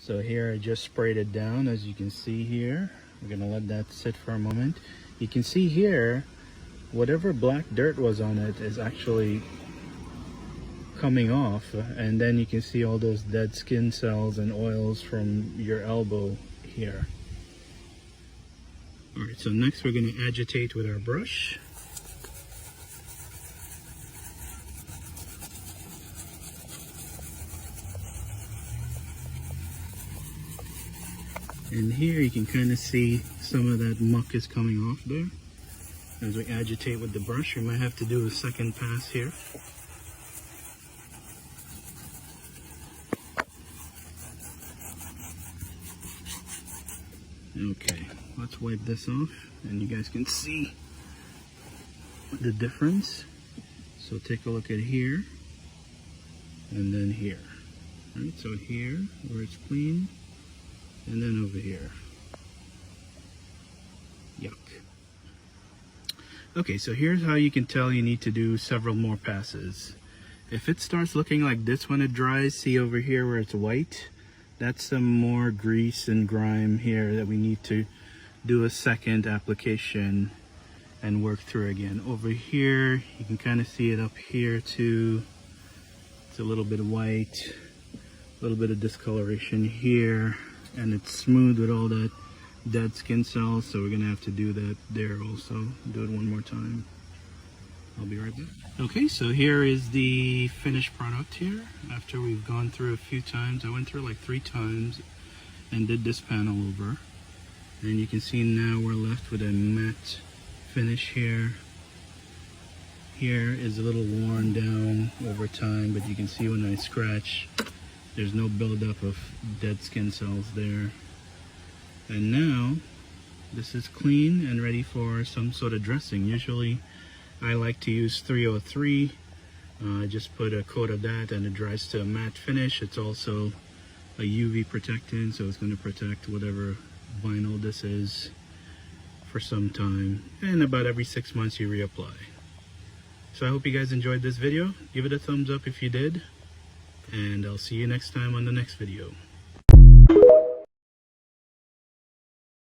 So here I just sprayed it down, as you can see here. We're gonna let that sit for a moment. You can see here, whatever black dirt was on it is actually coming off, and then you can see all those dead skin cells and oils from your elbow here. All right, so next we're going to agitate with our brush. And here you can kind of see some of that muck is coming off there. As we agitate with the brush, we might have to do a second pass here. Okay, let's wipe this off and you guys can see the difference. So take a look at here and then here. Right, so here where it's clean, and then over here. Yuck. Okay, so here's how you can tell you need to do several more passes. If it starts looking like this when it dries, see over here where it's white? That's some more grease and grime here that we need to do a second application and work through again. Over here, you can kind of see it up here too. It's a little bit white, a little bit of discoloration here, and it's smooth with all that dead skin cells, so we're gonna have to do that there also. Do it one more time. I'll be right back. Okay, so here is the finished product here. After we've gone through a few times, I went through like 3 times and did this panel over. And you can see now we're left with a matte finish here. Here is a little worn down over time, but you can see when I scratch, there's no buildup of dead skin cells there. And now, this is clean and ready for some sort of dressing. Usually, I like to use 303. Just put a coat of that and it dries to a matte finish. It's also a UV protectant, so it's going to protect whatever vinyl this is for some time. And about every 6 months you reapply. So I hope you guys enjoyed this video. Give it a thumbs up if you did. And I'll see you next time on the next video.